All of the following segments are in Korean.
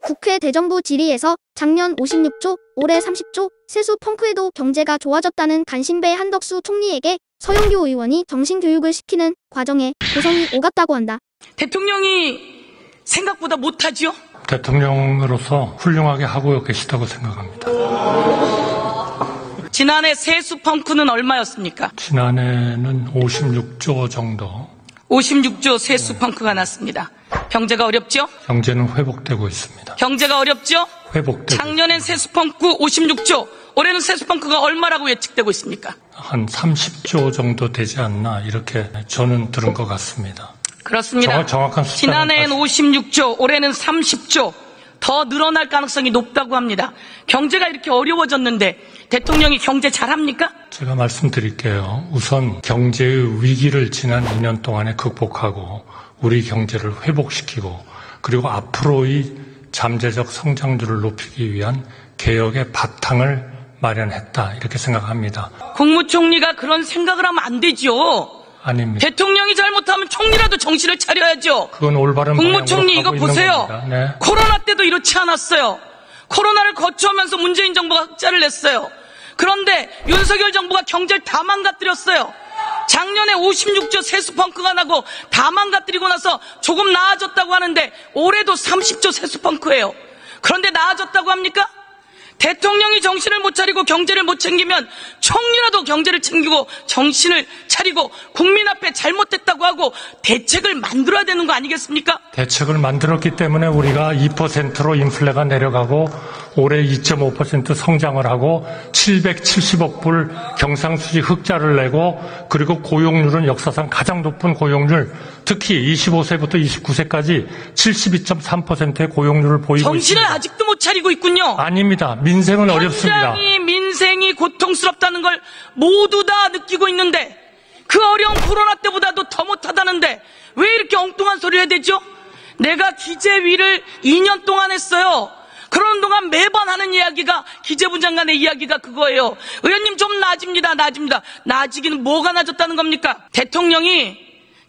국회 대정부 질의에서 작년 56조, 올해 30조, 세수 펑크에도 경제가 좋아졌다는 간신배 한덕수 총리에게 서영교 의원이 정신교육을 시키는 과정에 고성이 오갔다고 한다. 대통령이 생각보다 못하지요? 대통령으로서 훌륭하게 하고 계시다고 생각합니다. 지난해 세수 펑크는 얼마였습니까? 지난해는 56조 정도. 56조 세수 펑크가 났습니다. 경제가 어렵죠? 경제는 회복되고 있습니다. 경제가 어렵죠? 회복되고 작년엔 세수 펑크 56조, 올해는 세수 펑크가 얼마라고 예측되고 있습니까? 한 30조 정도 되지 않나 이렇게 저는 들은 것 같습니다. 그렇습니다. 정확한 숫자는 지난해엔 56조, 올해는 30조 더 늘어날 가능성이 높다고 합니다. 경제가 이렇게 어려워졌는데 대통령이 경제 잘합니까? 제가 말씀드릴게요. 우선 경제의 위기를 지난 2년 동안에 극복하고 우리 경제를 회복시키고 그리고 앞으로의 잠재적 성장률을 높이기 위한 개혁의 바탕을 마련했다 이렇게 생각합니다. 국무총리가 그런 생각을 하면 안 되죠. 아닙니다. 대통령이 잘못하면 총리라도 정신을 차려야죠. 그건 올바른 국무총리 이거 방향으로 가고 보세요. 있는 겁니다. 네. 코로나 때도 이렇지 않았어요. 코로나를 거쳐오면서 문재인 정부가 흑자를 냈어요. 그런데 윤석열 정부가 경제를 다 망가뜨렸어요. 작년에 56조 세수 펑크가 나고 다 망가뜨리고 나서 조금 나아졌다고 하는데 올해도 30조 세수 펑크예요. 그런데 나아졌다고 합니까? 대통령이 정신을 못 차리고 경제를 못 챙기면 총리라도 경제를 챙기고 정신을 차리고 국민 앞에 잘못됐다고 하고 대책을 만들어야 되는 거 아니겠습니까? 대책을 만들었기 때문에 우리가 2%로 인플레가 내려가고 올해 2.5% 성장을 하고 770억 불 경상수지 흑자를 내고 그리고 고용률은 역사상 가장 높은 고용률 특히 25세부터 29세까지 72.3%의 고용률을 보이고 정신을 있습니다. 아직도 못 차리고 있군요. 아닙니다. 민생은 어렵습니다. 굉장히 민생이 고통스럽다는 걸 모두 다 느끼고 있는데 그 어려운 코로나 때보다도 더 못하다는데 왜 이렇게 엉뚱한 소리를 해야 되죠? 내가 기재위를 2년 동안 했어요. 그러는 동안 매번 하는 이야기가 기재부 장관의 이야기가 그거예요. 의원님 좀 나아집니다. 나아지기는 뭐가 나아졌다는 겁니까? 대통령이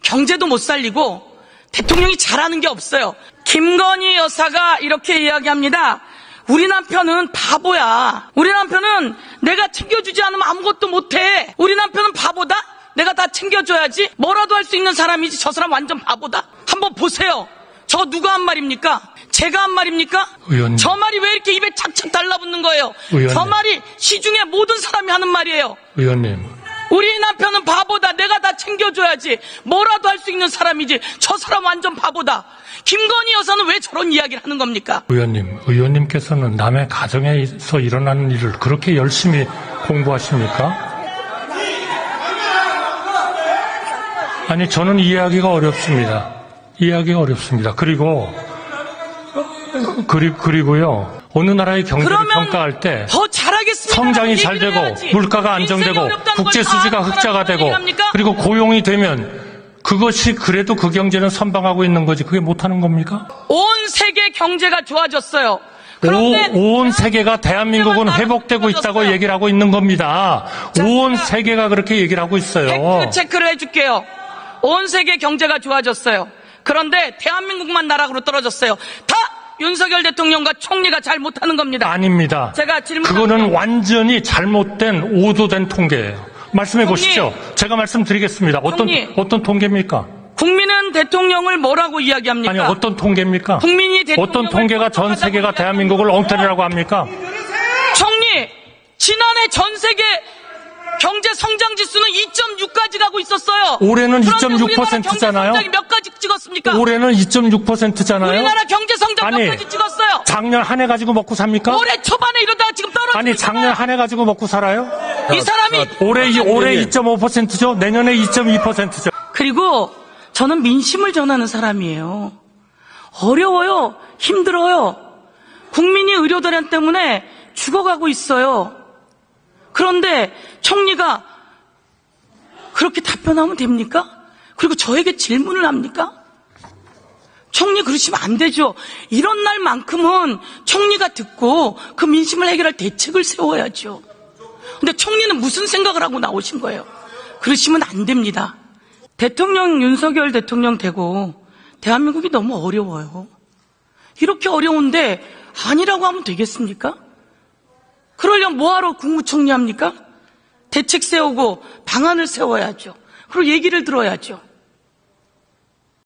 경제도 못 살리고 대통령이 잘하는 게 없어요. 김건희 여사가 이렇게 이야기합니다. 우리 남편은 바보야. 우리 남편은 내가 챙겨주지 않으면 아무것도 못해. 우리 남편은 바보다? 내가 다 챙겨줘야지. 뭐라도 할 수 있는 사람이지. 저 사람 완전 바보다. 한번 보세요. 저 누가 한 말입니까? 제가 한 말입니까? 의원님. 저 말이 왜 이렇게 입에 착착 달라붙는 거예요? 의원님. 저 말이 시중에 모든 사람이 하는 말이에요. 의원님. 우리 남편은 바보다. 내가 다 챙겨줘야지. 뭐라도 할 수 있는 사람이지. 저 사람 완전 바보다. 김건희 여사는 왜 저런 이야기를 하는 겁니까? 의원님께서는 남의 가정에서 일어나는 일을 그렇게 열심히 공부하십니까? 아니, 저는 이해하기가 어렵습니다. 그리고요. 어느 나라의 경제를 평가할 때 더 잘하겠습니다. 성장이 잘 되고 물가가 안정되고 국제 수지가 흑자가 되고 그리고 고용이 되면 그것이 그래도 그 경제는 선방하고 있는 거지 그게 못하는 겁니까? 온 세계 경제가 좋아졌어요. 온 세계가 대한민국은 회복되고 있다고 얘기를 하고 있는 겁니다. 온 세계가 그렇게 얘기를 하고 있어요. 팩트 체크를 해줄게요. 온 세계 경제가 좋아졌어요. 그런데 대한민국만 나락으로 떨어졌어요. 다 윤석열 대통령과 총리가 잘 못하는 겁니다. 아닙니다. 제가 그거는 완전히 잘못된 오도된 통계예요. 말씀해 보시죠. 제가 말씀드리겠습니다. 어떤 통계입니까? 국민은 대통령을 뭐라고 이야기합니까? 아니, 어떤 통계입니까? 국민이 어떤 통계가 전 세계가 대한민국을 엉터리라고 합니까? 총리, 지난해 전 세계 경제 성장 지수는 2.6까지 가고 있었어요. 올해는 그런데 2.6%잖아요. 우리나라 경제 성장이 몇 가지 찍었습니까? 올해는 2.6%잖아요. 우리나라 경제 성장 몇 가지 찍었어요? 작년 한 해 가지고 먹고 삽니까? 올해 초반에 이러다가 지금 떨어지고 아니, 작년 한 해 가지고 먹고 살아요? 이 사람이 올해 2.5%죠? 내년에 2.2%죠? 그리고 저는 민심을 전하는 사람이에요. 어려워요. 힘들어요. 국민이 의료대란 때문에 죽어가고 있어요. 그런데 총리가 그렇게 답변하면 됩니까? 그리고 저에게 질문을 합니까? 총리 그러시면 안 되죠. 이런 날만큼은 총리가 듣고 그 민심을 해결할 대책을 세워야죠. 근데 총리는 무슨 생각을 하고 나오신 거예요? 그러시면 안 됩니다. 대통령 윤석열 대통령 되고 대한민국이 너무 어려워요. 이렇게 어려운데 아니라고 하면 되겠습니까? 그러려면 뭐하러 국무총리 합니까? 대책 세우고 방안을 세워야죠. 그리고 얘기를 들어야죠.